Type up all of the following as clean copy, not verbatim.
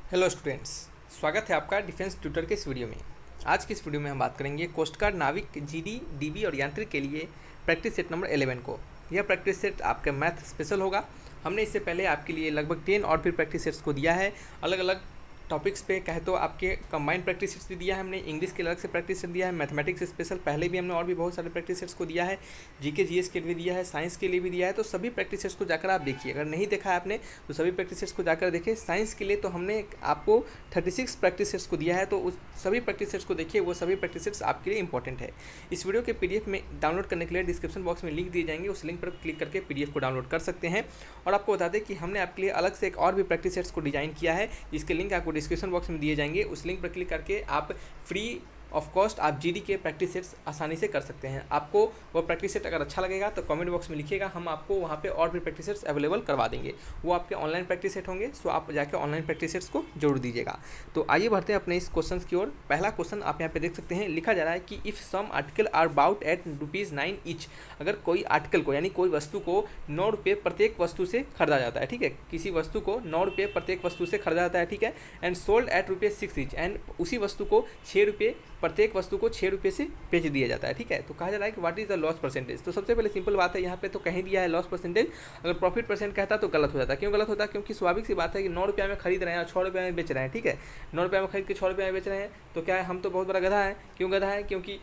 Hello students, स्वागत है आपका डिफेंस ट्यूटर के इस वीडियो में। आज की इस वीडियो में हम बात करेंगे कोस्ट गार्ड नाविक जीडी डीबी और यांत्रिक के लिए प्रैक्टिस सेट नंबर 11 को। यह प्रैक्टिस सेट आपका मैथ स्पेशल होगा। हमने इससे पहले आपके लिए लगभग 10 और भी प्रैक्टिस सेट्स को दिया है, अलग अलग टॉपिक्स पे। कहे तो आपके कंबाइंड प्रैक्टिस सेट्स भी दिया है हमने, इंग्लिश के अलग से प्रैक्टिस सेट दिया है, मैथमेटिक्स स्पेशल पहले भी हमने और भी बहुत सारे प्रैक्टिस सेट्स को दिया है, जीके जीएस के लिए भी दिया है, साइंस के लिए भी दिया है। तो सभी प्रैक्टिस सेट्स को जाकर आप देखिए, अगर नहीं देखा है आपने तो सभी प्रैक्टिस सेट्स को जाकर देखिए। साइंस के लिए तो हमने आपको 36 प्रैक्टिस सेट्स को दिया है, तो उस सभी प्रैक्टिस सेट्स को देखिए, वो सभी प्रैक्टिस सेट्स आपके लिए इंपॉर्टेंट है। इस वीडियो के पीडीएफ में डाउनलोड करने के लिए डिस्क्रिप्शन बॉक्स में लिंक दिए जाएंगे, उस लिंक पर क्लिक करके पीडीएफ को डाउनलोड कर सकते हैं। और आपको बता दें कि हमने आपके लिए अलग से एक और भी प्रैक्टिस सेट्स को डिजाइन किया है, जिसके लिंक आपको डिस्क्रिप्शन बॉक्स में दिए जाएंगे। उस लिंक पर क्लिक करके आप फ्री ऑफ कॉस्ट आप जीडी के प्रैक्टिस सेट्स आसानी से कर सकते हैं। आपको वो प्रैक्टिस सेट अगर अच्छा लगेगा तो कमेंट बॉक्स में लिखिएगा, हम आपको वहाँ पे और भी प्रैक्टिस सेट्स अवेलेबल करवा देंगे। वो आपके ऑनलाइन प्रैक्टिस सेट होंगे, सो आप जाके ऑनलाइन प्रैक्टिस सेट्स को जरूर दीजिएगा। तो आइए बढ़ते हैं अपने इस क्वेश्चन की ओर। पहला क्वेश्चन आप यहाँ पे देख सकते हैं, लिखा जा रहा है कि if some article are about at ₹9 each. अगर कोई आर्टिकल को यानी कोई वस्तु को 9 रुपये प्रत्येक वस्तु से खरीदा जाता है, ठीक है, किसी वस्तु को 9 रुपये प्रत्येक वस्तु से खरीदा जाता है, ठीक है, and sold at ₹6 each, and उसी वस्तु को 6 रुपये प्रत्येक वस्तु को 6 रुपये से बेच दिया जाता है, ठीक है। तो कहा जा रहा है कि what is the loss percentage. तो सबसे पहले सिंपल बात है, यहाँ पे तो कहीं दिया है लॉस परसेंटेज। अगर प्रॉफिट परसेंट कहता तो गलत हो जाता। क्यों गलत होता? क्योंकि स्वाभाविक सी बात है कि 9 रुपये में खरीद रहे हैं और 6 रुपये में बेच रहे हैं, ठीक है। 9 रुपये में खरीद के 6 रुपये में बेच रहे हैं, तो क्या है, हम तो बहुत बड़ा गधा है। क्यों गधा है? क्योंकि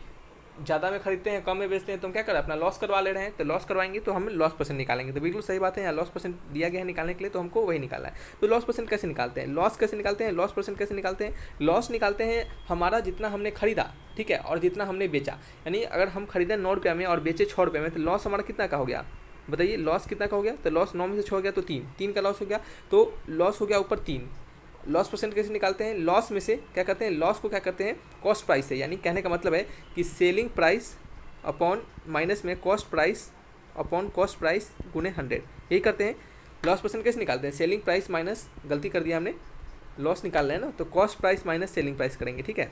ज़्यादा में खरीदते हैं, कम में बेचते हैं, तो हम क्या करें, अपना लॉस करवा ले रहे हैं। तो लॉस करवाएंगे तो हम लॉस परसेंट निकालेंगे। तो बिल्कुल सही बात है, यहाँ लॉस परसेंट दिया गया है निकालने के लिए, तो हमको वही निकालना है। तो लॉस परसेंट कैसे निकालते हैं, लॉस कैसे निकालते हैं, लॉस परसेंट कैसे निकालते हैं? लॉस निकालते हैं हमारा जितना हमने खरीदा, ठीक है, और जितना हमने बेचा। यानी अगर हम खरीदे 9 रुपये में और बेचे 6 रुपये में, तो लॉस हमारा कितना का हो गया? बताइए, लॉस कितना का हो गया? तो लॉस 9 में से 6 हो गया तो 3 का लॉस हो गया, तो लॉस हो गया ऊपर 3। लॉस परसेंट कैसे निकालते हैं? लॉस में से क्या करते हैं, लॉस को क्या करते हैं, कॉस्ट प्राइस से। यानी कहने का मतलब है कि सेलिंग प्राइस अपॉन माइनस में cost price upon cost price गुने 100, यही करते हैं। लॉस परसेंट कैसे निकालते हैं? सेलिंग प्राइस माइनस, गलती कर दिया हमने, लॉस निकाल रहे हैं ना, तो cost price minus selling price करेंगे, ठीक है।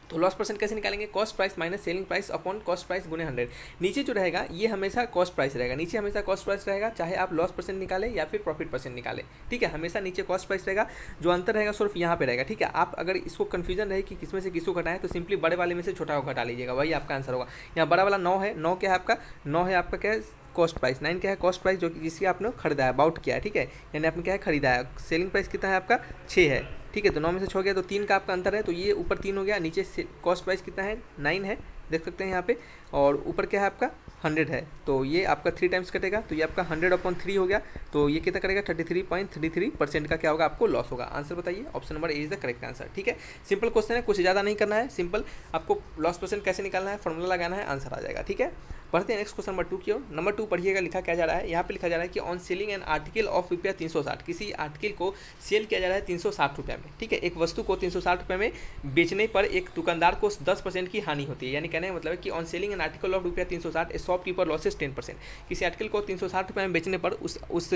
तो लॉस परसेंट कैसे निकालेंगे? Cost price minus selling price upon cost price गुने 100। नीचे जो रहेगा ये हमेशा कॉस्ट प्राइस रहेगा, नीचे हमेशा कॉस्ट प्राइस रहेगा, चाहे आप लॉस परसेंट निकालें या फिर प्रॉफिट परसेंट निकालें, ठीक है, हमेशा नीचे कॉस्ट प्राइस रहेगा। जो अंतर रहेगा सिर्फ यहाँ पे रहेगा, ठीक है। आप अगर इसको कन्फ्यूजन रहे कि किसमें से किसको घटाएं, तो सिंपली बड़े वाले में से छोटा को घटा लीजिएगा, वही आपका आंसर होगा। यहाँ बड़ा वाला 9 है, 9 क्या है आपका? 9 है आपका क्या है, कॉस्ट प्राइस। 9 क्या है? कॉस्ट प्राइस, जो कि जिसकी आपने खरीदा है, बाउट किया है, ठीक है, यानी आपने क्या है, खरीदा है। सेलिंग प्राइस कितना है आपका? 6 है, ठीक है। तो 9 में से 6 गया तो 3 का आपका अंतर है, तो ये ऊपर 3 हो गया, नीचे कॉस्ट प्राइस कितना है, 9 है, देख सकते हैं यहाँ पे, और ऊपर क्या है आपका 100 है, तो ये आपका 3 टाइम्स कटेगा, तो ये आपका 100/3 हो गया, तो ये कितना करेगा, 33.33% का क्या होगा, आपको लॉस होगा। आंसर बताइए, option number A is the correct answer, ठीक है। सिंपल क्वेश्चन है, कुछ ज़्यादा नहीं करना है, सिंपल आपको लॉस परसेंट कैसे निकालना है, फॉर्मूला लगाना है, आंसर आ जाएगा, ठीक है। पढ़ते हैं नेक्स्ट क्वेश्चन नंबर 2 की ओर। नंबर 2 पढ़िएगा, लिखा क्या जा रहा है, यहाँ पे लिखा जा रहा है कि on selling an article of ₹360, किसी आर्टिकल को सेल किया जा रहा है 360 रुपये में, ठीक है। एक वस्तु को 360 रुपये में बेचने पर एक दुकानदार को 10% की हानि होती है। यानी कहने का मतलब है कि on selling an article of ₹360 A shopkeeper losses 10%। किसी आर्टिकल को 360 रुपये में बेचने पर उस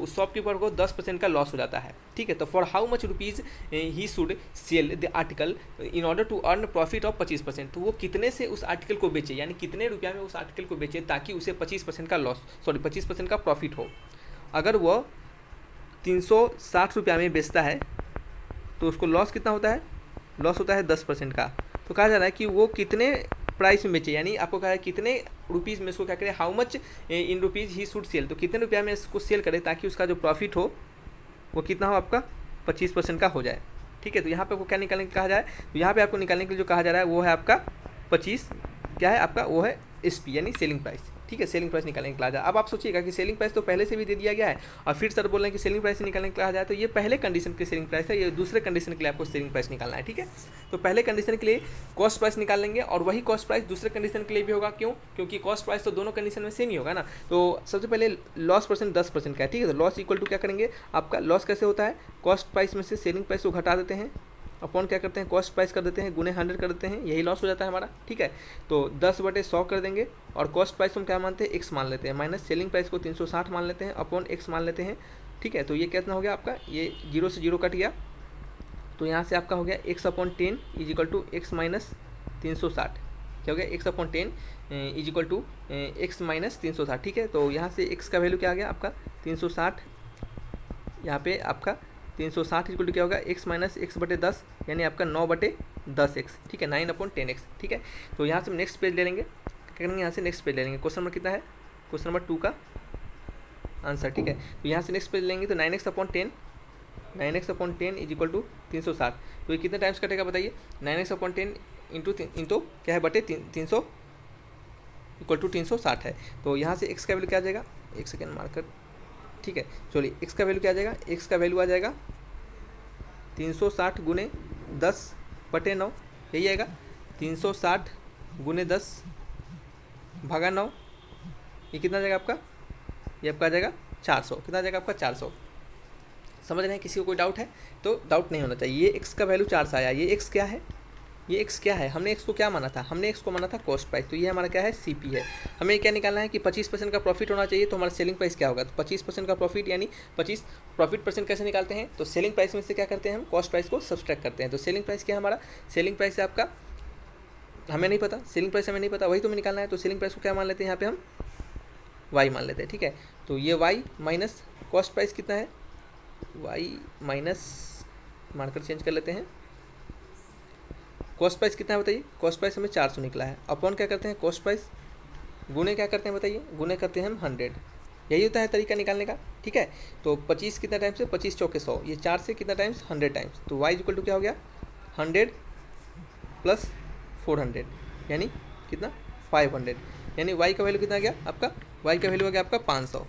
शॉपकीपर को 10% का लॉस हो जाता है, ठीक है। तो for how much rupees he should sell the article in order to earn profit of 25%। तो वो कितने से उस आर्टिकल को बेचे, यानी कितने रुपया में उस आर्टिकल को बेचे ताकि उसे 25% का लॉस, 25% का प्रॉफिट हो। अगर वह 360 रुपया में बेचता है तो उसको लॉस कितना होता है, लॉस होता है 10% का। तो कहा जा रहा है कि वो कितने प्राइस में बेचे, यानी आपको कहा है कितने रुपीज़ में इसको क्या करें, how much in rupees he should cell, तो कितने रुपया में इसको सेल करे ताकि उसका जो प्रॉफिट हो वो कितना हो, आपका 25% का हो जाए, ठीक है। तो यहाँ पे आपको क्या निकालने के कहा जाए, तो यहाँ पे आपको निकालने के लिए जो कहा जा रहा है वो है आपका 25, क्या है आपका, वो है एसपी यानी सेलिंग प्राइस, ठीक है। सेलिंग प्राइस निकालने के कहा जाए। अब आप सोचिएगा कि सेलिंग प्राइस तो पहले से भी दे दिया गया है और फिर सर बोल रहे हैं कि सेलिंग प्राइस निकालने के कहा जाए, तो ये पहले कंडीशन की सेलिंग प्राइस है, ये दूसरे कंडीशन के लिए आपको सेलिंग प्राइस निकालना है, ठीक है। तो पहले कंडीशन के लिए कॉस्ट प्राइस निकाल लेंगे और वही कॉस्ट प्राइस दूसरे कंडीशन के लिए भी होगा। क्यों? क्योंकि कॉस्ट प्राइस तो दोनों कंडीशन में सेम ही होगा ना। तो सबसे पहले लॉस परसेंट 10% का है, ठीक है। तो लॉस इक्वल टू क्या करेंगे, आपका लॉस कैसे होता है, कॉस्ट प्राइस में से सेलिंग प्राइस को घटा देते हैं, अपॉन क्या करते हैं, कॉस्ट प्राइस कर देते हैं, गुने 100 कर देते हैं, यही लॉस हो जाता है हमारा, ठीक है। तो 10/100 कर देंगे और कॉस्ट प्राइस हम क्या मानते हैं, x मान लेते हैं, माइनस सेलिंग प्राइस को 360 मान लेते हैं, अपॉन x मान लेते हैं, ठीक है। तो ये कितना हो गया आपका, ये 0 से 0 कट गया, तो यहाँ से आपका हो गया x/10 is equal to x minus 360, क्या हो गया, x/10 is equal to x minus 360, ठीक है। तो यहाँ से x का वैल्यू क्या आ गया आपका 360, यहाँ पे आपका 360 इक्वल टू क्या होगा, x माइनस एक्स बटे 10 यानी आपका 9/10x, ठीक है, 9/10x, ठीक है। तो यहाँ से हम नेक्स्ट पेज ले लेंगे, क्या करेंगे यहाँ से नेक्स्ट पेज ले लेंगे, क्वेश्चन नंबर कितना है, क्वेश्चन नंबर 2 का आंसर, ठीक है। तो यहाँ से नेक्स्ट पेज लेंगे तो 9x/10 इज इक्वल टू 360, तो ये कितने टाइम्स कटेगा बताइए, 9x/10 इंटू क्या है बटे 300 इक्वल टू 360 है। तो यहाँ से x का वैल्यू क्या आ जाएगा, एक सेकेंड मार्कर, ठीक है, चलिए x का वैल्यू क्या आ जाएगा, x का वैल्यू आ जाएगा 360 गुने 10/9, यही आएगा 360 गुने 10/9, ये कितना आ जाएगा आपका, ये आपका आ जाएगा 400, कितना आ जाएगा आपका 400। समझ रहे हैं, किसी को कोई डाउट है तो डाउट नहीं होना चाहिए। ये x का वैल्यू 400 आया, ये x क्या है, ये x क्या है, हमने x को क्या माना था, हमने x को माना था कॉस्ट प्राइस, तो ये हमारा क्या है CP है। हमें क्या निकालना है कि 25% का प्रॉफिट होना चाहिए, तो हमारा सेलिंग प्राइस क्या होगा, तो 25% का प्रॉफिट यानी 25 प्रॉफिट परसेंट कैसे निकालते हैं, तो सेलिंग प्राइस में से क्या करते हैं हम कॉस्ट प्राइस को सब्सट्रैक्ट करते हैं। तो सेलिंग प्राइस क्या है हमारा, सेलिंग प्राइस है आपका, हमें नहीं पता सेलिंग प्राइस, हमें नहीं पता, वही तो हमें निकालना है। तो सेलिंग प्राइस को क्या मान लेते हैं यहाँ पे हम y मान लेते हैं, ठीक है। तो ये y माइनस कॉस्ट प्राइस कितना है, y माइनस, मार्कर चेंज कर लेते हैं, कॉस्ट प्राइस कितना है बताइए, कॉस्ट प्राइस हमें 400 निकला है, अपॉन क्या करते हैं कॉस्ट प्राइस, गुने क्या करते हैं बताइए, गुने करते हैं हम 100, यही होता है तरीका निकालने का, ठीक है। तो 25 कितना टाइम्स से, 25 चौके 100, ये 4 से कितना टाइम्स 100 टाइम्स, तो y इक्वल टू क्या हो गया 100 प्लस 400 यानी कितना 500, यानी y का वैल्यू कितना आ गया आपका, y का वैल्यू आ गया आपका 500,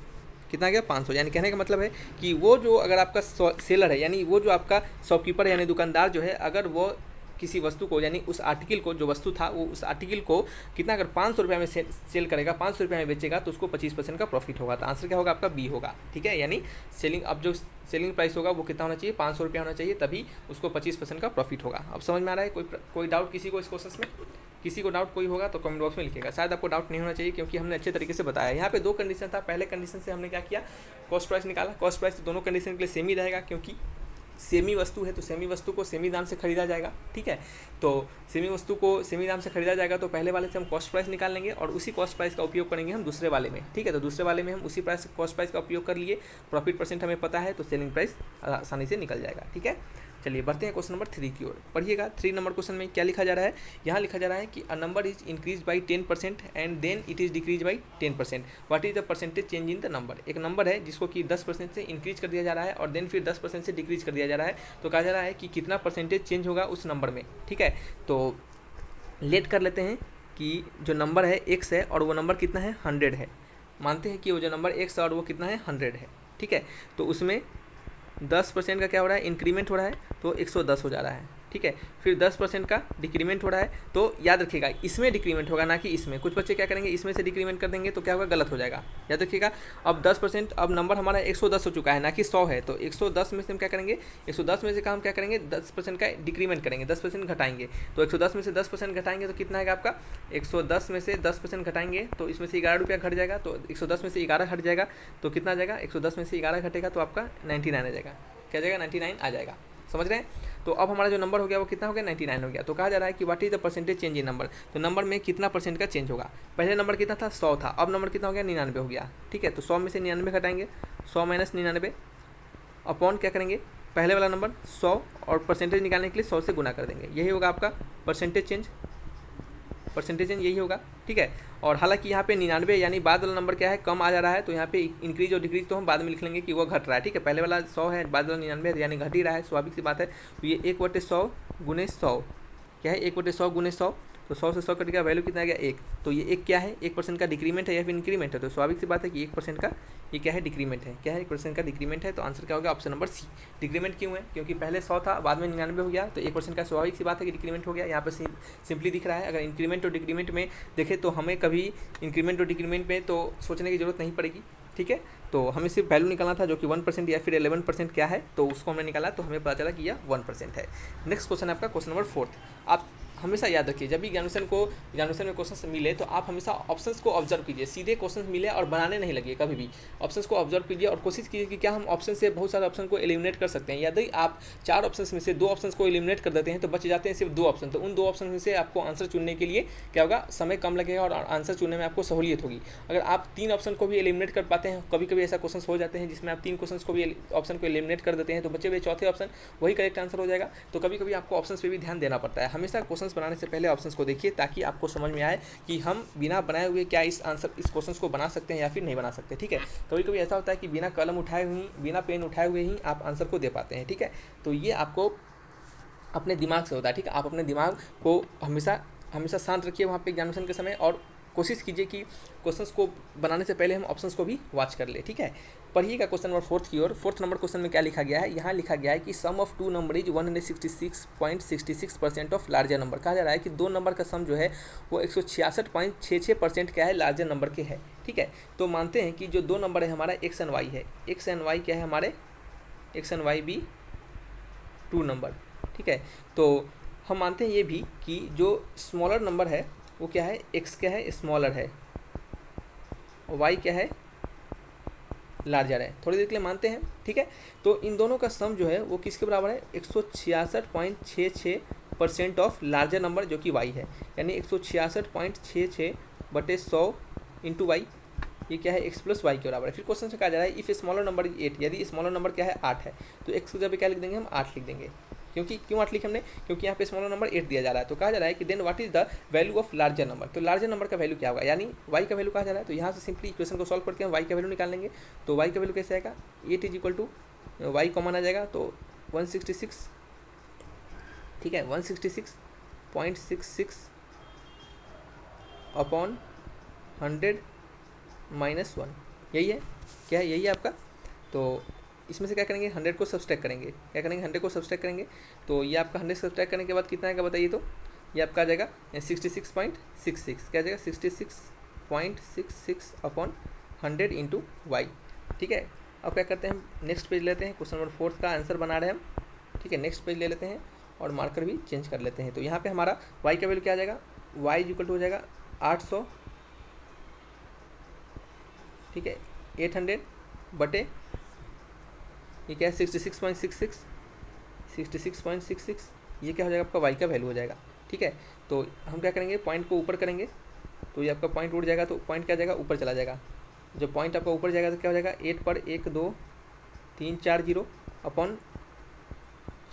कितना आ गया 500। यानी कहने का मतलब है कि वो जो अगर आपका सेलर है, यानी वो जो आपका शॉपकीपर यानी दुकानदार जो है, अगर वो किसी वस्तु को यानी उस आर्टिकल को, जो वस्तु था वो उस आर्टिकल को कितना अगर 500 रुपये में सेल करेगा, 500 रुपये में बेचेगा, तो उसको 25% का प्रॉफिट होगा। तो आंसर क्या होगा आपका बी होगा, ठीक है। यानी सेलिंग, अब जो सेलिंग प्राइस होगा वो कितना होना चाहिए, 500 रुपया होना चाहिए, तभी उसको 25% का प्रॉफिट होगा। अब समझ में आ रहा है, कोई डाउट किसी को इस क्वेश्चन में, किसी को डाउट कोई होगा तो कमेंट बॉक्स में लिखेगा। शायद आपको डाउट नहीं होना चाहिए क्योंकि हमने अच्छे तरीके से बताया। यहाँ पे 2 कंडीशन था, पहले कंडीशन से हमने क्या किया, कॉस्ट प्राइस निकाला, कॉस्ट प्राइस तो दोनों कंडीशन के लिए सेम ही रहेगा क्योंकि सेमी वस्तु है, तो सेमी वस्तु को सेमी दाम से खरीदा जाएगा, ठीक है। तो सेमी वस्तु को सेमी दाम से खरीदा जाएगा, तो पहले वाले से हम कॉस्ट प्राइस निकाल लेंगे और उसी कॉस्ट प्राइस का उपयोग करेंगे हम दूसरे वाले में, ठीक है। तो दूसरे वाले में हम उसी प्राइस कॉस्ट प्राइस का उपयोग कर लिए, प्रॉफिट परसेंट हमें पता है, तो सेलिंग प्राइस आसानी से निकल जाएगा, ठीक है। चलिए बढ़ते हैं क्वेश्चन नंबर 3 की ओर। पढ़िएगा 3 नंबर क्वेश्चन में क्या लिखा जा रहा है, यहाँ लिखा जा रहा है कि a number is increase by 10% and then it is decrease by 10%, what is the percentage change in the number. एक नंबर है जिसको कि 10% से इंक्रीज कर दिया जा रहा है और देन फिर 10% से डिक्रीज कर दिया जा रहा है, तो कहा जा रहा है कि कितना परसेंटेज चेंज होगा उस नंबर में, ठीक है। तो लेट कर लेते हैं कि जो नंबर है x है और वो नंबर कितना है 100 है, मानते हैं कि वो जो नंबर x है और वो कितना है 100 है, ठीक है। तो उसमें 10% का क्या हो रहा है, इंक्रीमेंट हो रहा है, तो 110 हो जा रहा है, ठीक है। फिर 10% का डिक्रीमेंट हो रहा है, तो याद रखिएगा इसमें डिक्रीमेंट होगा ना कि इसमें। कुछ बच्चे क्या करेंगे, इसमें से डिक्रीमेंट कर देंगे तो क्या होगा, गलत हो जाएगा। याद रखिएगा अब 10%, अब नंबर हमारा 110 हो चुका है ना कि 100 है, तो 110 में से हम क्या करेंगे, 110 में से हम क्या करेंगे 10% का डिक्रीमेंट करेंगे, 10% घटाएंगे। तो 110 में से 10% घटाएंगे तो कितना आएगा आपका, 110 में से 10% घटाएंगे तो इसमें से 11 रुपया घट जाएगा, तो 110 में से 11 घट जाएगा तो कितना आ जाएगा, 110 में से 11 घटेगा तो आपका 99 आ जाएगा, क्या जाएगा 99 आ जाएगा, समझ रहे हैं। तो अब हमारा जो नंबर हो गया वो कितना हो गया 99 हो गया। तो कहा जा रहा है कि what is the percentage change in number, तो नंबर में कितना परसेंट का चेंज होगा। पहले नंबर कितना था 100 था, अब नंबर कितना हो गया 99 हो गया, ठीक है। तो 100 में से 99 घटाएंगे, 100 माइनस 99 अपॉन क्या करेंगे, पहले वाला नंबर 100 और परसेंटेज निकालने के लिए 100 से गुना कर देंगे, यही होगा आपका परसेंटेज चेंज, परसेंटेज चेंज यही होगा, ठीक है। और हालांकि यहाँ पे 99 यानी बाद वाला नंबर क्या है कम आ जा रहा है, तो यहाँ पे इंक्रीज और डिक्रीज तो हम बाद में लिख लेंगे कि वो घट रहा है, ठीक है। पहले वाला 100 है, बाद वाला 99 है, यानी घट ही रहा है, स्वाभाविक सी बात है। तो ये 1/100 गुने 100 क्या है, 1/100 गुने 100, तो 100 से 100 कट गया, वैल्यू कितना आ गया 1। तो ये 1 क्या है, 1% का डिक्रीमेंट है या फिर इंक्रीमेंट है, तो स्वाभाविक सी बात है कि 1% का ये क्या है डिक्रीमेंट है, क्या है 1% का डिक्रीमेंट है। तो आंसर क्या होगा ऑप्शन नंबर सी। डिक्रीमेंट क्यों है, क्योंकि पहले 100 था बाद में 99 हो गया, तो 1% का स्वाभाविक सी बात है कि डिक्रीमेंट हो गया। यहाँ पर सिंपली दिख रहा है, अगर इंक्रीमेंट और डिक्रीमेंट में देखें तो हमें कभी इंक्रीमेंट और डिक्रीमेंट में तो सोचने की जरूरत नहीं पड़ेगी, ठीक है। तो हमें सिर्फ वैल्यू निकालना था जो कि 1% या फिर 11% क्या है, तो उसको हमने निकाला तो हमें पता चला कि यह 1% है। नेक्स्ट क्वेश्चन है आपका क्वेश्चन नंबर 4। आप हमेशा याद रखिए, जब भी एग्जामिनेशन में क्वेश्चन मिले तो आप हमेशा ऑप्शंस को ऑब्जर्व कीजिए, सीधे क्वेश्चन मिले और बनाने नहीं लगिए कभी भी। ऑप्शंस को ऑब्जर्व कीजिए और कोशिश कीजिए कि क्या हम ऑप्शन से बहुत सारे ऑप्शन को एलिमिनेट कर सकते हैं। यदि आप 4 ऑप्शन में से 2 ऑप्शन को एलिमिनेट कर देते हैं तो बच जाते हैं सिर्फ 2 ऑप्शन। तो उन 2 ऑप्शन में से आपको आंसर चुनने के लिए क्या होगा, समय कम लगेगा और आंसर चुनने में आपको सहूलियत होगी। अगर आप 3 ऑप्शन को भी एलिमिनेट कर पाते हैं, कभी कभी ऐसा क्वेश्चन हो जाते हैं जिसमें आप 3 क्वेश्चन को भी ऑप्शन को एलिमिनेट कर देते हैं, तो बचे हुए चौथे ऑप्शन वही करेक्ट आंसर हो जाएगा। तो कभी कभी आपको ऑप्शंस पे भी ध्यान देना पड़ता है। हमेशा क्वेश्चंस बनाने से पहले ऑप्शंस को देखिए ताकि आपको समझ में आए कि हम बिना बनाए हुए क्या इस क्वेश्चंस को बना सकते हैं या फिर नहीं बना सकते। ठीक है, कभी कभी ऐसा होता है कि बिना कलम उठाए हुए, बिना पेन उठाए हुए ही आप आंसर को दे पाते हैं। ठीक है, तो ये आपको अपने दिमाग से होता है। ठीक है, आप अपने दिमाग को हमेशा शांत रखिए वहाँ पे एग्जामिनेशन के समय, और कोशिश कीजिए कि क्वेश्चंस को बनाने से पहले हम ऑप्शंस को भी वॉच कर ले। ठीक है, पढ़िएगा क्वेश्चन नंबर 4 की ओर। 4th नंबर क्वेश्चन में क्या लिखा गया है, यहाँ लिखा गया है कि sum of 2 number is 166.66% of larger number. कहा जा रहा है कि 2 नंबर का सम जो है वो 166.66% क्या है, लार्जर नंबर के है। ठीक है, तो मानते हैं कि जो 2 नंबर है हमारा एक्स एंड वाई है, एक्स एंड वाई क्या है हमारे, एक्स एंड वाई भी 2 नंबर। ठीक है, तो हम मानते हैं ये भी कि जो स्मॉलर नंबर है वो क्या है, एक्स क्या है, स्मॉलर है, वाई क्या है, लार्जर है। थोड़ी देर के लिए मानते हैं। ठीक है, तो इन दोनों का सम जो है वो किसके बराबर है, 166.66% ऑफ लार्जर नंबर जो कि वाई है, यानी 166.66/100 इंटू वाई, ये क्या है, एक्स प्लस वाई के बराबर है। फिर क्वेश्चन से कहा जा रहा है इफ़ स्मॉलर नंबर 8, यदि स्मॉलर नंबर क्या है 8 है, तो एक्स की जगह पे क्या लिख देंगे हम, 8 लिख देंगे। क्यों 8 लिखे हमने, क्योंकि यहाँ पे स्मॉलर नंबर 8 दिया जा रहा है। तो कहा जा रहा है कि then what is the value of larger number, तो लार्जर नंबर का वैल्यू क्या होगा, यानी वाई का वैल्यू कहा जा रहा है। तो यहाँ से सिंपली इक्वेशन को सॉल्व करके हम वाई का वैल्यू निकाल लेंगे। तो वाई का वैल्यू कैसे आएगा, 8 is equal to Y common आ जाएगा तो 166। ठीक है, 166.66 अपॉन 100 माइनस 1, यही है क्या है, यही है आपका। तो इसमें से क्या करेंगे, 100 को सब्सट्रैक्ट करेंगे। क्या करेंगे, 100 को सब्सट्रैक्ट करेंगे। तो ये आपका 100 सब्सट्रैक्ट करने के बाद कितना आएगा बताइए, तो ये आपका आ जाएगा 66.66, क्या आ जाएगा 66.66 अपॉन 100 इंटू वाई। ठीक है, अब क्या करते हैं हम नेक्स्ट पेज लेते हैं, क्वेश्चन नंबर 4 का आंसर बना रहे हैं हम। ठीक है, नेक्स्ट पेज ले लेते हैं और मार्कर भी चेंज कर लेते हैं। तो यहाँ पे हमारा वाई का वैल्यू क्या आ जाएगा, वाई इक्वल टू हो जाएगा 800, ठीक है, 800 बटे ये क्या है 66.66, ये क्या हो जाएगा आपका वाई का वैल्यू हो जाएगा। ठीक है, तो हम क्या करेंगे, पॉइंट को ऊपर करेंगे तो ये आपका पॉइंट उड़ जाएगा, तो पॉइंट क्या जाएगा, ऊपर चला जाएगा। जब पॉइंट आपका ऊपर जाएगा तो क्या हो जाएगा, 8 पर 1 2 3 4 0 अपॉन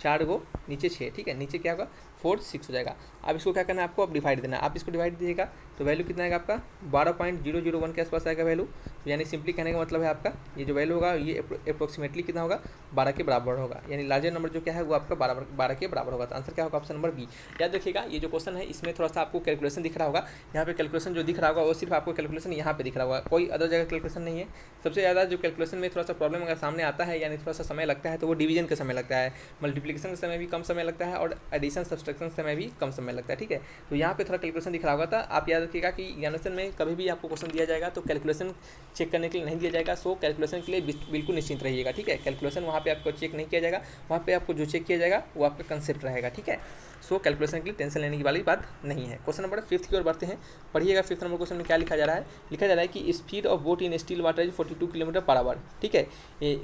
4 गो नीचे 6। ठीक है, नीचे क्या होगा 4 6 हो जाएगा। अब इसको क्या करना है आपको, अब डिवाइड देना है। आप इसको डिवाइड दीजिएगा तो वैल्यू कितना आएगा आपका 12.001 के आसपास आएगा वैल्यू। तो यानी सिंपली कहने का मतलब है आपका ये जो वैल्यू होगा ये अप्रोक्सीमेटली कितना होगा, 12 के बराबर होगा। यानी लार्जर नंबर जो क्या है वो आपका 12 के बराबर होगा। तो आंसर क्या होगा, ऑप्शन नंबर बी। याद रखिएगा ये जो क्वेश्चन है इसमें थोड़ा सा आपको कैलकुलेशन दिख रहा होगा। यहाँ पे कैलकुलेशन जो दिख रहा होगा वो सिर्फ आपको कैलकुलेशन यहाँ पे दिख रहा होगा, कोई अदर जगह कैलकुलेशन नहीं है। सबसे ज़्यादा जो कैलकुलेशन में थोड़ा सा प्रॉब्लम अगर सामने आता है यानी थोड़ा सा समय लगता है तो वो डिवीजन का समय लगता है, मल्टीप्लिकेशन के समय भी कम समय लगता है और एडिशन सब्सट्रैक्शन समय भी कम समय लगता है। ठीक है, तो यहाँ पे थोड़ा कैलकुलेशन दिख रहा होगा। था आप याद रखिएगा कि एग्जामिनेशन में कभी भी आपको क्वेश्चन दिया जाएगा तो कैलकुलेशन चेक करने के लिए नहीं दिया जाएगा। सो कैलकुलेशन के लिए बिल्कुल निश्चिंत रहिएगा। ठीक है, कैलकुलेशन वहाँ पे आपको चेक नहीं किया जाएगा, वहाँ पे आपको जो चेक किया जाएगा वो आपका कंसेप्ट रहेगा। ठीक है, सो कैलकुलेशन के लिए टेंशन लेने की वाली बात नहीं है। क्वेश्चन नंबर 5 की ओर बढ़ते हैं, पढ़िएगा। 5th नंबर क्वेश्चन में क्या लिखा जा रहा है, लिखा जा रहा है कि speed of boat in still water is 42 kilometre per our. ठीक है,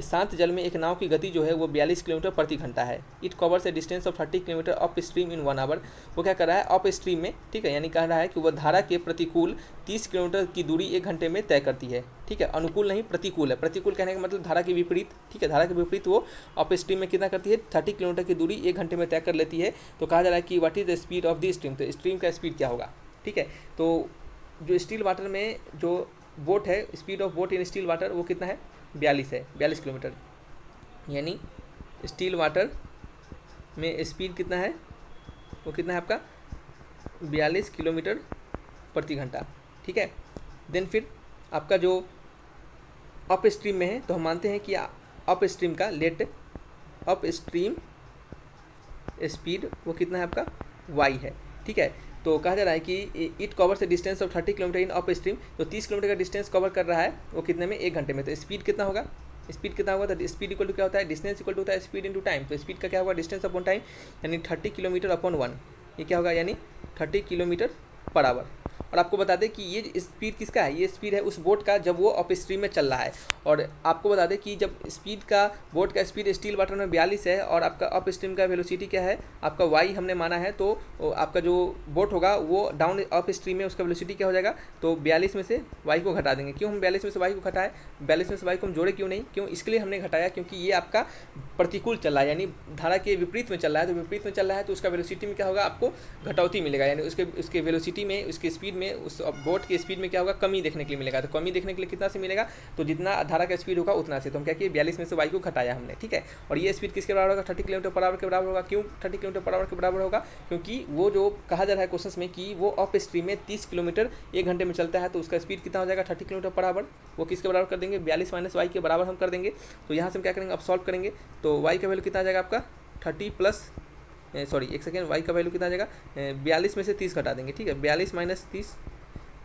शांत जल में एक नाव की गति जो है वो 42 किलोमीटर प्रति घंटा है। It covers a distance of 30 kilometre upstream in 1 hour. वो क्या कर रहा है, अप स्ट्रीम में, ठीक है, यानी कह रहा है कि वह धारा के प्रतिकूल 30 किलोमीटर की दूरी 1 घंटे में तय करती है। ठीक है, अनुकूल नहीं प्रतिकूल है। प्रतिकूल कहने का मतलब धारा के विपरीत। ठीक है, धारा के विपरीत वो अप स्ट्रीम में कितना करती है, 30 किलोमीटर की दूरी 1 घंटे में तय कर लेती है। तो कहा जा रहा है कि what is the speed of the stream, तो स्ट्रीम का स्पीड क्या होगा। ठीक है, तो जो स्टील वाटर में जो बोट है, speed of boat in still water वो कितना है, 42 है, 42 किलोमीटर। यानी स्टील वाटर में स्पीड कितना है, वो कितना है आपका 42 किलोमीटर प्रति घंटा। ठीक है, देन फिर आपका जो अप स्ट्रीम में है तो हम मानते हैं कि अप स्ट्रीम का लेट अप स्ट्रीम स्पीड वो कितना है आपका y है। ठीक है, तो कहा जा रहा है कि it covers a distance of 30 kilometre in up stream, तो 30 किलोमीटर का डिस्टेंस कवर कर रहा है वो कितने में, 1 घंटे में। तो स्पीड कितना होगा, स्पीड कितना होगा, तो स्पीड इक्वल टू क्या होता है, डिस्टेंस इक्वल टू होता है स्पीड इनटू टाइम। तो स्पीड का क्या होगा, डिस्टेंस अपॉन टाइम, यानी 30 किलोमीटर अपॉन 1। ये क्या होगा, यानी 30 किलोमीटर पर आवर। और आपको बता दें कि ये स्पीड किसका है, ये स्पीड है उस बोट का जब वो अप स्ट्रीम में चल रहा है। और आपको बता दें कि जब स्पीड का बोट का स्पीड स्टील वाटर में 42 है और आपका अप स्ट्रीम का वेलोसिटी क्या है, आपका वाई हमने माना है, तो आपका जो बोट होगा वो डाउन अप स्ट्रीम में उसका वेलोसिटी क्या हो जाएगा, तो 42 में से वाई को घटा देंगे। क्यों हम 42 में से वाई को घटाए, 42 में से वाई को हम जोड़े क्यों नहीं, क्यों, इसके लिए हमने घटाया क्योंकि ये आपका प्रतिकूल चल रहा है, यानी धारा के विपरीत में चल रहा है। तो विपरीत में चल रहा है तो उसका वेलोसिटी में क्या होगा, आपको घटौती मिलेगा, यानी उसके वेलोसिटी में, उसके स्पीड में, उस बोट के स्पीड में क्या होगा, कमी देखने के लिए मिलेगा। तो कमी देखने के लिए कितना से मिलेगा, तो जितना धारा का स्पीड होगा उतना से। तो हम क्या किए, 42 में से वाई को घटाया हमने, ठीक है। और ये स्पीड किसके बराबर होगा, 30 किलोमीटर पर आवर के बराबर होगा। क्यों 30 किलोमीटर पर आवर के बराबर होगा, क्योंकि वो जो कहा जा रहा है क्वेश्चन में कि वो अप स्ट्रीम में 30 किलोमीटर 1 घंटे में चलता है, तो उसका स्पीड कितना हो जाएगा, 30 किलोमीटर पर आवर। वो किसके बराबर कर देंगे, 42 माइनस वाई के बराबर हम कर देंगे। तो यहाँ से हम क्या करेंगे, अब सॉल्व करेंगे। तो वाई का वैल्यू कितना आ जाएगा आपका 30 प्लस, सॉरी एक सेकेंड, वाई का वैल्यू कितना आ जाएगा, 42 में से 30 घटा देंगे, ठीक है। 42 माइनस 30,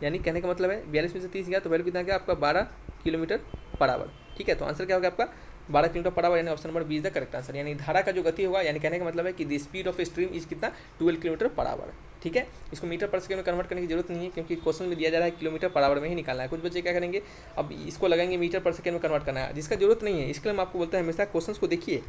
यानी कहने का मतलब है 42 में से 30 गया तो वैल्यू कितना गया आपका 12 किलोमीटर पर आवर, ठीक है। तो आंसर क्या होगा आपका 12 किलोमीटर पर आवर, यानी option number B is the correct answer. यानी धारा का जो गति होगा, यानी कहने का मतलब है कि the speed of stream is कितना 12 किलोमीटर पर आवर, ठीक है। इसको मीटर पर सेकंड में कन्वर्ट करने की जरूरत नहीं है क्योंकि क्वेश्चन में दिया जा रहा है किलोमीटर पर आवर में ही निकालना है। कुछ बच्चे क्या करेंगे, अब इसको लगाएंगे मीटर पर सेकंड में कन्वर्ट करना है, जिसका जरूरत नहीं है। इसके लिए मैं आपको बोलता है हमेशा क्वेश्चन को देखिए,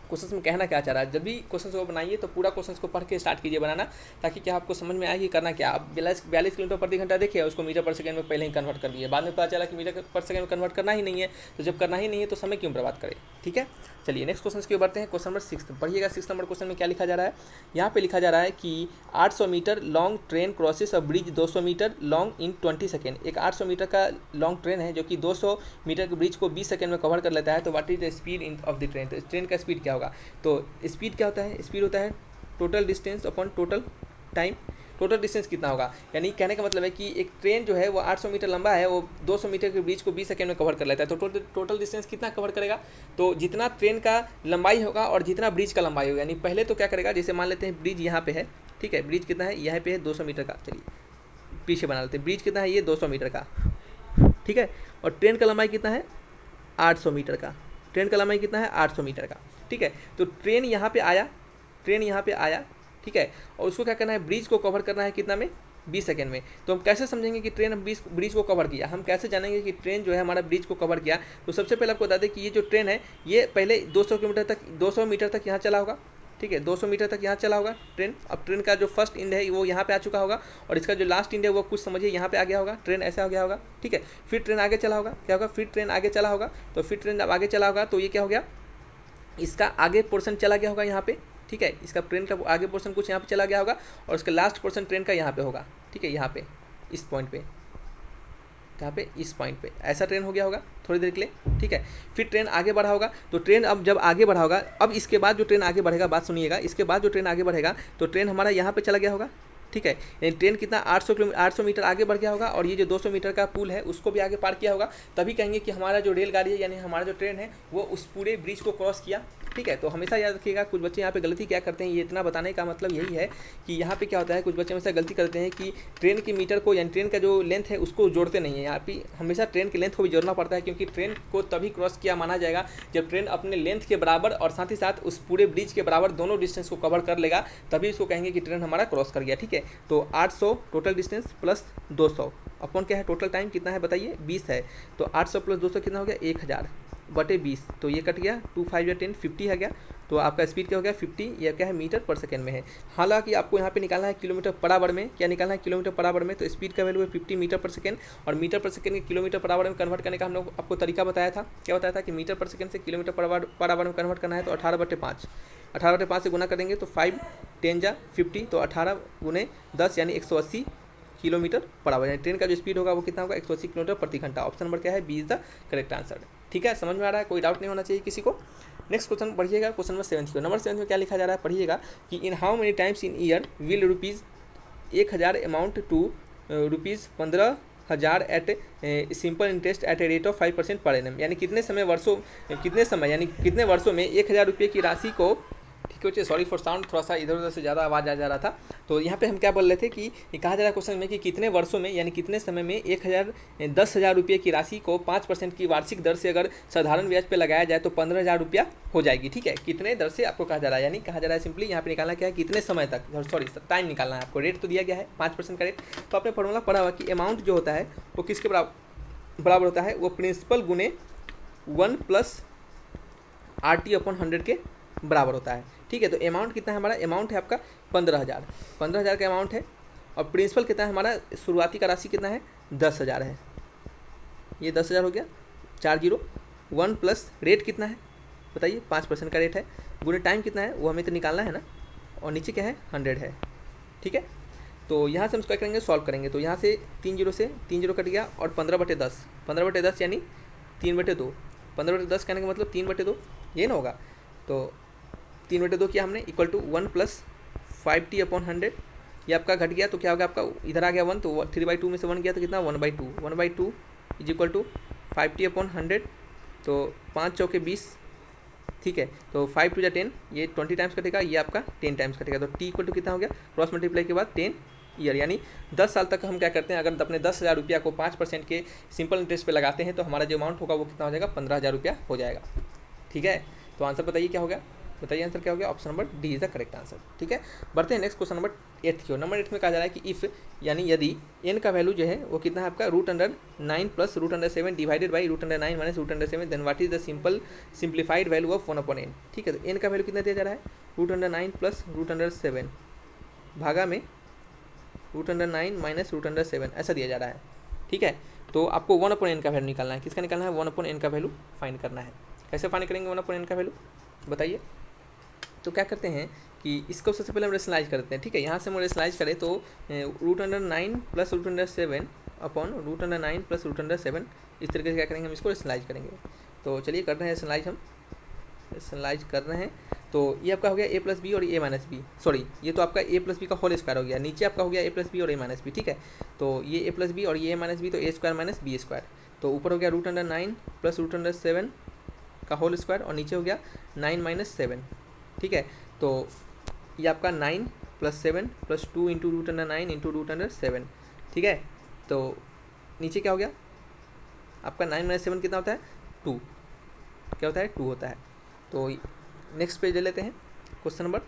क्वेश्चन में कहना क्या चाह रहा है। जब भी क्वेश्चन को बनाइए तो पूरा क्वेश्चन को पढ़ के स्टार्ट कीजिए बनाना, ताकि क्या आपको समझ में आए कि करना क्या। आप 42 किलोमीटर प्रति घंटा देखिए, उसको मीटर पर सेकंड में पहले ही कन्वर्ट कर दिए, बाद में पता चला कि मीटर पर सेकंड में कन्वर्ट करना ही नहीं है। तो जब करना ही नहीं है तो समय क्यों बर्बाद करें, ठीक है। चलिए नेक्स्ट क्वेश्चन की ओर बढ़ते हैं। क्वेश्चन नंबर 6 पढ़िएगा। 6 नंबर क्वेश्चन में क्या लिखा जा रहा है, यहाँ पे लिखा जा रहा है कि 800 metre long train crosses a bridge 200 metre long in 20 second. एक 800 मीटर का लॉन्ग ट्रेन है जो कि 200 मीटर के ब्रिज को 20 सेकंड में कवर कर लेता है। तो what is the speed of the train, तो इस ट्रेन का स्पीड क्या होगा। तो स्पीड क्या होता है, स्पीड होता है total distance upon total time. Total distance कितना होगा, यानी कहने का मतलब है कि एक ट्रेन जो है वो 800 मीटर लंबा है, वो 200 मीटर के ब्रिज को 20 सेकंड में कवर कर लेता है। तो टोटल डिस्टेंस कितना कवर करेगा, तो जितना ट्रेन का लंबाई होगा और जितना ब्रिज का लंबाई होगा। यानी पहले तो क्या करेगा, जैसे मान लेते हैं ब्रिज यहाँ पे है, ठीक है, ब्रिज कितना है, यहाँ पे है 200 मीटर का। चलिए पीछे बना लेते हैं, ब्रिज कितना है, ये 200 मीटर का, ठीक है। और ट्रेन का लंबाई कितना है, 800 मीटर का। ट्रेन का लंबाई कितना है, 800 मीटर का, ठीक है। तो ट्रेन यहाँ पे आया, ट्रेन यहाँ पे आया, ठीक है। और उसको क्या करना है, ब्रिज को कवर करना है कितना में, 20 सेकंड में। तो हम कैसे समझेंगे कि ट्रेन ब्रिज को कवर किया, हम कैसे जानेंगे कि ट्रेन जो है हमारा ब्रिज को कवर किया। तो सबसे पहले आपको बता दें कि ये जो ट्रेन है ये पहले 200 किलोमीटर तक, 200 मीटर तक यहाँ चला होगा, ठीक है। 200 मीटर तक यहाँ चला होगा ट्रेन। अब ट्रेन का जो फर्स्ट इंड है वो यहाँ पे आ चुका होगा, और इसका जो लास्ट इंड है वो कुछ समझिए यहाँ पे आ गया होगा, ट्रेन ऐसा हो गया होगा, ठीक है। फिर ट्रेन आगे चला होगा, क्या होगा, फिर ट्रेन आगे चला होगा। तो फिर ट्रेन जब आगे चला होगा तो ये क्या हो गया, इसका आगे पोर्शन चला गया होगा यहाँ पे, ठीक है। इसका ट्रेन का आगे पोर्शन कुछ यहाँ पे चला गया होगा, और उसका लास्ट पोर्शन ट्रेन का यहाँ पे होगा, ठीक है। यहाँ पे इस पॉइंट पे, यहाँ पे इस पॉइंट पे ऐसा ट्रेन हो गया होगा थोड़ी देर के लिए, ठीक है। फिर ट्रेन आगे बढ़ा होगा। तो ट्रेन अब जब आगे बढ़ा होगा, अब इसके बाद जो ट्रेन आगे बढ़ेगा, बात सुनिएगा, इसके बाद जो ट्रेन आगे बढ़ेगा तो ट्रेन हमारा यहाँ पे चला गया होगा, ठीक है। यानी ट्रेन कितना 800 मीटर आगे बढ़ गया होगा, और ये जो 200 मीटर का पुल है उसको भी आगे पार किया होगा। तभी कहेंगे कि हमारा जो रेलगाड़ी है, यानी हमारा जो ट्रेन है वो उस पूरे ब्रिज को क्रॉस किया, ठीक है। तो हमेशा याद रखिएगा, कुछ बच्चे यहाँ पे गलती क्या करते हैं, ये इतना बताने का मतलब यही है कि यहाँ पे क्या होता है, कुछ बच्चे हमेशा गलती करते हैं कि ट्रेन की मीटर को, यानी ट्रेन का जो लेंथ है उसको जोड़ते नहीं है। यहाँ पे हमेशा ट्रेन की लेंथ को भी जोड़ना पड़ता है, क्योंकि ट्रेन को तभी क्रॉस किया माना जाएगा जब ट्रेन अपने लेंथ के बराबर और साथ ही साथ उस पूरे ब्रिज के बराबर दोनों डिस्टेंस को कवर कर लेगा, तभी इसको कहेंगे कि ट्रेन हमारा क्रॉस कर गया, ठीक है। तो 800 टोटल डिस्टेंस प्लस 200 अपॉन क्या है, टोटल टाइम कितना है बताइए, 20 है। तो 800 प्लस 200 कितना हो गया, 1000 बटे 20। तो ये कट गया, 2 5 या 10 50 है गया। तो आपका स्पीड क्या हो गया, 50 या क्या है, मीटर पर सेकंड में है। हालांकि आपको यहाँ पे निकालना है किलोमीटर पर आवर में, क्या निकालना है, किलोमीटर पर आवर में। तो स्पीड का वैल्यू है 50 मीटर पर सेकंड, और मीटर पर सेकंड के किलोमीटर पर आवर में कन्वर्ट करने का हम लोग आपको तरीका बताया था। क्या बताया था कि मीटर पर सेकंड से किलोमीटर पर आवर में कन्वर्ट करना है। तो 18/5, 18/5 से गुना कर देंगे तो 5 10 जा 50, तो 18 गुने 10 यानी 180 किलोमीटर पर आवर। यानी ट्रेन का जो स्पीड होगा वो कितना होगा, 180 किलोमीटर प्रति घंटा। ऑप्शन नंबर क्या है, B is the correct answer, ठीक है। समझ में आ रहा है, कोई डाउट नहीं होना चाहिए किसी को। नेक्स्ट क्वेश्चन पढ़िएगा, क्वेश्चन नंबर 7 नंबर 7 में क्या लिखा जा रहा है, पढ़िएगा कि in how many times in year will rupees 1000 amount to rupees 15,000 at simple interest at a rate of 5% per annum. यानी कितने समय यानी कितने वर्षों में 1000 रुपये की राशि को, ठीक है बच्चे, सॉरी फॉर साउंड, थोड़ा सा इधर उधर से ज़्यादा आवाज़ आ जा रहा था। तो यहाँ पे हम क्या बोल रहे थे कि ये कहा जा रहा है क्वेश्चन में कि कितने वर्षों में यानी कितने समय में 10,000 रुपये की राशि को 5% की वार्षिक दर से अगर साधारण ब्याज पे लगाया जाए तो 15,000 रुपया हो जाएगी। ठीक है, कितने दर से आपको कहा जा रहा है, यानी कहा जा रहा है सिंपली यहाँ पे निकालना क्या है, कितने समय तक, सॉरी टाइम निकालना है आपको। रेट तो दिया गया है 5% का रेट, तो आपने फॉर्मूला पढ़ा हुआ कि अमाउंट जो होता है वो किसके बराबर होता है, वो प्रिंसिपल गुने 1 + RT/100 के बराबर होता है। ठीक है, तो अमाउंट कितना है हमारा, अमाउंट है आपका 15,000 का अमाउंट है, और प्रिंसिपल कितना है हमारा, शुरुआती का राशि कितना है 10,000 है, ये 10,000 हो गया, 40 1 प्लस रेट कितना है बताइए, 5% का रेट है, गुने टाइम कितना है वो हमें तो निकालना है ना, और नीचे क्या है 100 है। ठीक है, तो यहाँ से हम इसको करेंगे, सॉल्व करेंगे, तो यहाँ से 3 0 से 3 0 कट गया, और 15/10 यानी 3/2, 15/10 कहने का मतलब 3/2 ये ना होगा, तो 3/2 किया हमने, इक्वल टू 1 + 5t/100, ये आपका घट गया तो क्या होगा आपका, इधर आ गया 1, तो 3/2 में से 1 गया तो कितना 1/2, 1/2 इज इक्वल टू 5t/100, तो 5 चौके 20। ठीक है, तो 5 × 10 ये 20 टाइम्स कटेगा, ये आपका 10 टाइम्स कटेगा, तो t इक्वल टू कितना हो गया, क्रॉस मल्टीप्लाई के बाद 10 ईयर, यानी 10 साल तक हम क्या करते हैं, अगर अपने 10,000 रुपया को 5% के सिंपल इंटरेस्ट पे लगाते हैं तो हमारा जो अमाउंट होगा वो कितना हो जाएगा, 15,000 रुपया हो जाएगा। ठीक है, तो आंसर बताइए क्या हो गया, बताइए आंसर क्या हो गया, option number D is the correct answer. ठीक है, बढ़ते हैं नेक्स्ट क्वेश्चन नंबर 8 की ओर। नंबर 8 में कहा जा रहा है कि इफ़ यानी यदि n का वैल्यू जो है वो कितना है आपका √9 + √7 divided by √9 - √7, then what is the simplified value of 1/n। ठीक है, तो n का वैल्यू कितना दिया जा रहा है, √9 + √7 भागा में √9 - √7 ऐसा दिया जा रहा है। ठीक है, तो आपको 1/n का वैल्यू निकालना है, किसका निकालना है, 1/n का वैल्यू फाइंड करना है। कैसे फाइंड करेंगे 1/n का वैल्यू बताइए, तो क्या करते हैं कि इसको सबसे पहले हम रेशनलाइज करते हैं। ठीक है, यहाँ से हम रेशनलाइज करें तो √9 + √7 अपॉन √9 + √7 इस तरीके से क्या करेंगे, हम इसको रेशनलाइज करेंगे। तो चलिए कर रहे हैं रेशनलाइज, हम रेशनलाइज कर रहे हैं। तो ये आपका हो गया a + b और a - b, सॉरी ये तो आपका a + b का होल स्क्वायर हो गया, नीचे आपका हो गया a + b और a - b। ठीक है, तो ये a + b और ये a - b, तो a² - b², तो ऊपर हो गया √9 + √7 का होल स्क्वायर, और नीचे हो गया 9 - 7। ठीक है, तो ये आपका 9 + 7 + 2 × √9 × √7। ठीक है, तो नीचे क्या हो गया आपका 9 - 7 कितना होता है 2, क्या होता है 2 होता है। तो नेक्स्ट पेज ले लेते हैं क्वेश्चन नंबर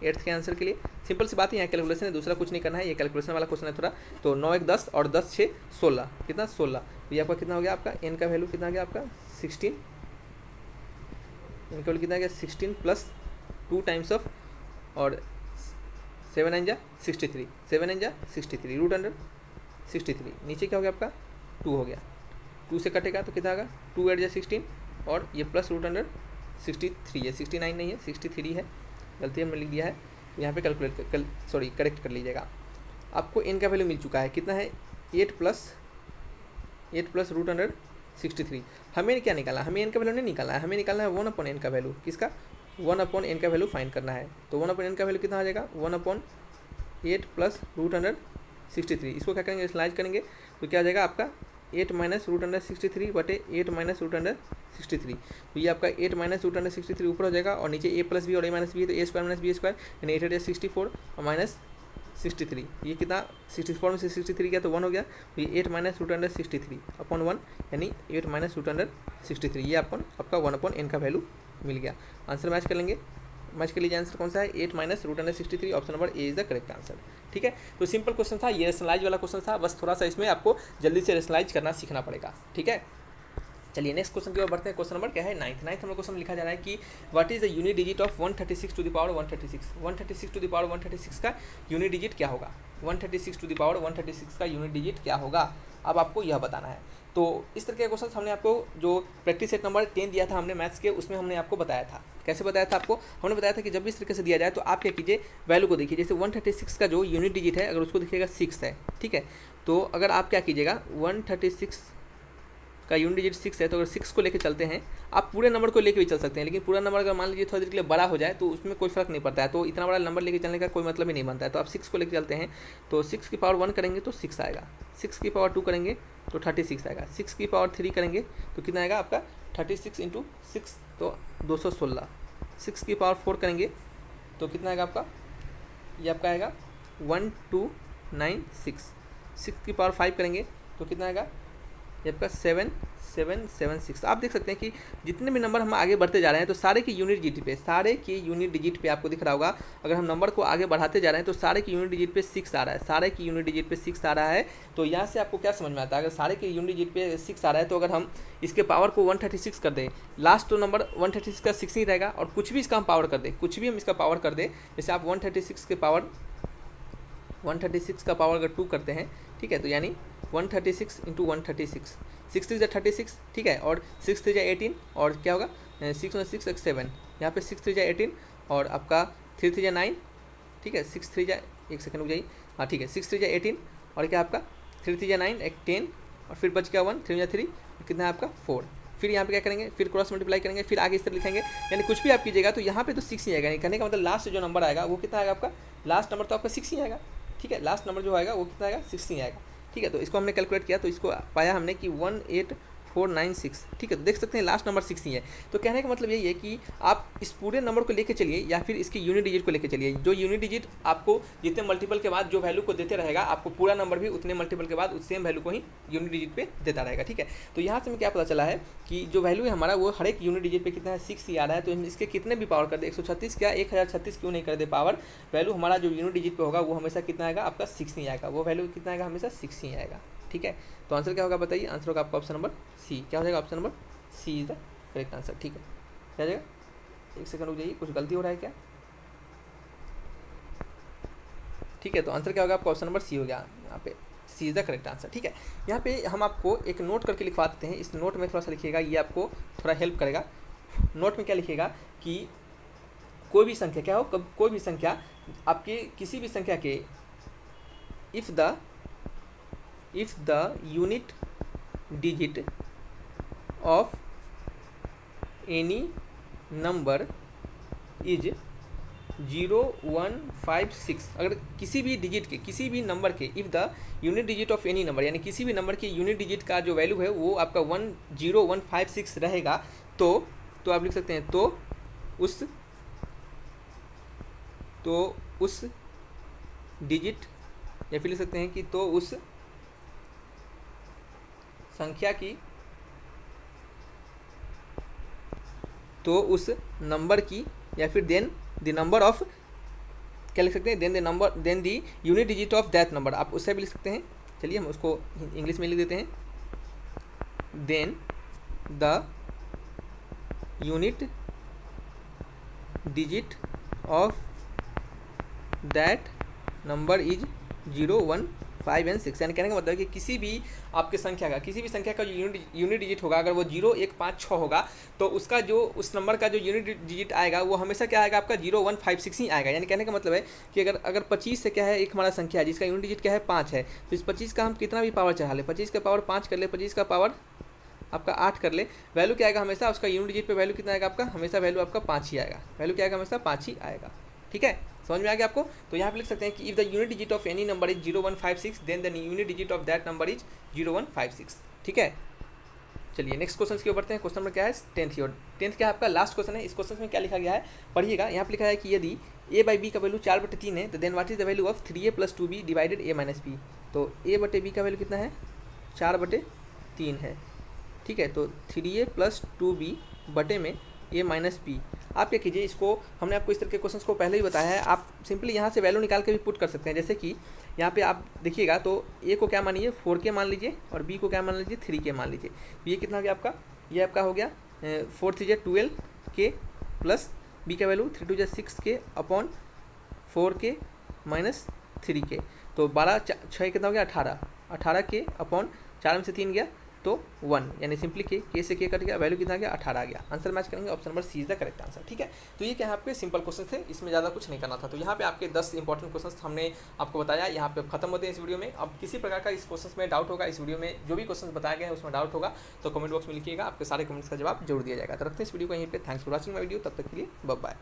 8 के आंसर के लिए। सिंपल सी बात है, यहाँ कैलकुलेशन है, दूसरा कुछ नहीं करना है, ये कैलकुलेशन वाला क्वेश्चन है थोड़ा। तो 9 × 10 और 10 × 6 16, कितना 16, तो ये आपका कितना हो गया, आपका n का वैल्यू कितना आ गया आपका 16, n का वैल्यू कितना आ गया 16 + 2 टाइम्स ऑफ, और 7 × 63, 7 × 63 √63, नीचे क्या हो गया आपका 2 हो गया, 2 से कटेगा तो कितना आएगा 2 × 16, और ये प्लस √63 है, 69 नहीं है 63 है, गलती हमने लिख दिया है, यहाँ पे करेक्ट कर लीजिएगा। आपको n का वैल्यू मिल चुका है, कितना है 8 + √63। हमें क्या निकालना है, हमें n का वैल्यू नहीं निकालना है, हमें निकालना है 1/n का वैल्यू, किसका 1/n का वैल्यू फाइंड करना है। तो 1/n का वैल्यू कितना आ जाएगा 1/8 + √63, इसको क्या करेंगे स्लाइड करेंगे, तो क्या आ जाएगा आपका 8 - √63 बटे 8 - √63, तो ये आपका 8 - √63 ऊपर हो जाएगा, और नीचे a + b और a - b है, तो a² - b², यानी 8 × 64 और माइनस 63, ये कितना 64 में से 63 गया तो 1 हो गया, तो ये 8 - √63 अपॉन 1, यानी 8 - √63, ये आपका 1/n का वैल्यू मिल गया। आंसर मैच कर लेंगे, मैच कर लीजिए, आंसर कौन सा है 8 - √63, option number A is the correct answer. ठीक है, तो सिंपल क्वेश्चन था, ये रेशनलाइज वाला क्वेश्चन था, बस थोड़ा सा इसमें आपको जल्दी से रेशनलाइज करना सीखना पड़ेगा। ठीक है, चलिए नेक्स्ट क्वेश्चन की ओर बढ़ते हैं। क्वेश्चन नंबर क्या है 9th हमारा क्वेश्चन लिखा जा रहा है कि what is the unit digit of 136 to the power 136, 136 to the power 136 का यूनिट डिजिट क्या होगा, 136 टू द पावर 136 का यूनिट डिजिट क्या होगा, अब आपको यह बताना है। तो इस तरह के क्वेश्चन हमने आपको जो प्रैक्टिस सेट नंबर 10 दिया था हमने मैथ्स के, उसमें हमने आपको बताया था। कैसे बताया था आपको, हमने बताया था कि जब भी इस तरीके से दिया जाए तो आप क्या कीजिए, वैल्यू को देखिए, जैसे 136 का जो यूनिट डिजिट है अगर उसको देखिएगा 6 है। ठीक है, तो अगर आप क्या कीजिएगा 136 का यूनिट डिजिट 6 है, तो अगर 6 को लेकर चलते हैं, आप पूरे नंबर को लेकर भी चल सकते हैं, लेकिन पूरा नंबर अगर मान लीजिए थोड़ी देर के लिए बड़ा हो जाए तो उसमें कोई फर्क नहीं पड़ता है, तो इतना बड़ा नंबर लेकर चलने का कोई मतलब ही नहीं बनता है। तो आप 6 को लेकर चलते हैं, तो 6 की पावर 1 करेंगे तो 6 आएगा, 6 की पावर 2 करेंगे तो 36 आएगा, 6 की पावर 3 करेंगे तो कितना आएगा आपका 36 × 6, तो 216, 6 की पावर 4 करेंगे तो कितना आएगा आपका, ये आपका आएगा 1296, 6 की पावर 5 करेंगे तो कितना आएगा, ये आपका 7776। आप देख सकते हैं कि जितने भी नंबर हम आगे बढ़ते जा रहे हैं तो सारे की यूनिट डिजिट पे आपको दिख रहा होगा। अगर हम नंबर को आगे बढ़ाते जा रहे हैं तो सारे की यूनिट डिजिट पे 6 आ रहा है, सारे की यूनिट डिजिट पे 6 आ रहा है। तो यहाँ से आपको क्या समझ में आता है, अगर सारे की यूनिट डिजिट पे 6 आ रहा है तो अगर हम इसके पावर को 136 कर दें, लास्ट तो नंबर 136 का 6 ही रहेगा, और कुछ भी इसका हम पावर कर दें, कुछ भी हम इसका पावर कर दें, जैसे आप 136 का पावर अगर 2 करते हैं, ठीक है, तो यानी 136 इंटू 136, 6 3 36, ठीक है, और 6 3 18, और क्या होगा 6 1 6 7, यहाँ पे 6 3 18 और आपका 3 3 9, ठीक है, 6 3 एक सेकंड रुक जाइए, हाँ ठीक है, 6 3 18 और क्या आपका 3 3 9 एक 10, और फिर बच गया 1, 3 3, कितना है आपका 4। फिर यहाँ पे क्या करेंगे, फिर क्रॉस मल्टीप्लाई करेंगे, फिर आगे इस तरह लिखेंगे, यानी कुछ भी आप कीजिएगा तो यहाँ पे तो 6 ही आएगा। कहने का मतलब लास्ट जो नंबर आएगा वो कितना आएगा आपका, लास्ट नंबर तो आपका 6 ही आएगा, ठीक है, लास्ट नंबर जो आएगा वो कितना आएगा 6 ही आएगा, ठीक है। तो इसको हमने कैलकुलेट किया तो इसको पाया हमने कि 18496, ठीक है। तो देख सकते हैं लास्ट नंबर 6 ही है। तो कहने का मतलब यही है कि आप इस पूरे नंबर को लेके चलिए या फिर इसकी यूनिट डिजिट को लेके चलिए, जो यूनिट डिजिट आपको जितने मल्टीपल के बाद जो वैल्यू को देते रहेगा, आपको पूरा नंबर भी उतने मल्टीपल के बाद उस सेम वैल्यू को ही यूनिट डिजिट पे देता रहेगा, ठीक है। तो यहाँ से हमें क्या पता चला है कि जो वैल्यू है हमारा वो हर एक यूनिट डिजिट पे कितना है 6 ही आ रहा है। तो हम इसके कितने भी पावर कर दे, 136 क्या 1036 क्यों नहीं कर दे पावर, वैल्यू हमारा जो यूनिट डिजिट पे होगा वो हमेशा कितना आएगा आपका 6 ही आएगा, वो वैल्यू कितना आएगा हमेशा 6 ही आएगा, ठीक है। तो आंसर क्या होगा बताइए, आंसर होगा आपका ऑप्शन नंबर सी। क्या हो जाएगा, option number C is the correct answer, ठीक है। क्या जाएगा, एक सेकंड रुक जाइए, कुछ गलती हो रहा है क्या, ठीक है। तो आंसर क्या होगा आपका ऑप्शन नंबर सी हो गया, यहाँ पे सी इज द करेक्ट आंसर, ठीक है। यहाँ पे हम आपको एक नोट करके लिखवा देते हैं, इस नोट में थोड़ा सा लिखिएगा, ये आपको थोड़ा हेल्प करेगा। नोट में क्या लिखिएगा कि कोई भी संख्या क्या हो, कोई भी संख्या आपकी किसी भी संख्या के if the unit digit of any number is 0 1 5 6, अगर किसी भी डिजिट के किसी भी नंबर के if the unit digit of any number, यानी किसी भी नंबर की यूनिट डिजिट का जो वैल्यू है वो आपका 1 0 1 5 6 रहेगा, तो आप लिख सकते हैं तो उस डिजिट, या फिर लिख सकते हैं कि तो उस संख्या की, तो उस नंबर की, या फिर देन द नंबर ऑफ, क्या लिख सकते हैं, then the unit digit of that number, आप उससे भी लिख सकते हैं। चलिए हम उसको इंग्लिश में लिख देते हैं, then the unit digit of that number is 0 1 5 and 6, यानी कहने का मतलब है कि किसी भी आपके संख्या का जो यूनिट डिजिट होगा, अगर वो 0 1 5 6 होगा तो उसका जो उस नंबर का जो यूनिट डिजिट आएगा वो हमेशा क्या आएगा आपका 0 1 5 6 ही आएगा। यानी कहने का मतलब है कि अगर 25 से क्या है, एक हमारा संख्या है जिसका यूनिट डिजिट क्या है 5 है, तो इस 25 का हम कितना भी पावर चढ़ा ले, 25 का पावर 5 कर ले, 25 का पावर आपका 8 कर ले, वैल्यू क्या आएगा हमेशा उसका यूनिट डिजिट पे वैल्यू कितना आएगा आपका, हमेशा वैल्यू आपका 5 ही आएगा, वैल्यू क्या आएगा हमेशा 5 ही आएगा, ठीक है। समझ में आ गया आपको। तो यहाँ पे लिख सकते हैं कि if the unit digit of any number is 0 1 5 6 then the unit digit of that number is 0 1 5 6, ठीक है। चलिए नेक्स्ट क्वेश्चन की ओर बढ़ते हैं। क्वेश्चन नंबर क्या है 10th की ओर। 10th क्या है आपका लास्ट क्वेश्चन है। इस क्वेश्चन में क्या लिखा गया है पढ़िएगा। यहाँ पे लिखा है कि यदि a/b का वैल्यू 4/3 है तो then what is the value of 3a + 2b divided a - b। तो a/b का वैल्यू कितना है 4/3 है, ठीक है। तो 3a + 2b बटे में a - b। आप क्या कीजिए, इसको हमने आपको इस तरह के क्वेश्चंस को पहले ही बताया है, आप सिंपली यहाँ से वैल्यू निकाल के भी पुट कर सकते हैं। जैसे कि यहाँ पे आप देखिएगा तो a को क्या मानिए 4k मान लीजिए और b को क्या मान लीजिए 3k मान लीजिए। तो ये कितना हो गया आपका, ये आपका हो गया 4 3 12k प्लस b का value 3 2 6k upon 4k minus 3k। तो 12 6 कितना हो गया 18k अपॉन 4 में से 3 गया तो 1, यानी सिंपली के से के कट गया, वैल्यू कितना गया 18 आ गया। आंसर मैच करेंगे, option number C is the correct answer, ठीक है। तो ये क्या है आपके सिंपल क्वेश्चन थे, इसमें ज़्यादा कुछ नहीं करना था। तो यहाँ पे आपके 10 इंपॉर्टेंट क्वेश्चन हमने आपको बताया, यहाँ पे खत्म होते हैं इस वीडियो में। अब किसी प्रकार का इस क्वेश्चन में डाउट होगा, इस वीडियो में जो भी क्वेश्चन बताए गए हैं उसमें डाउट होगा तो कमेंट बॉक्स में लिखिएगा, आपके सारे कमेंट्स का जवाब जरूर दिया जाएगा। तो रखते हैं इस वीडियो को यहीं पे। Thanks for watching my video, तब तक के लिए बाय बाय।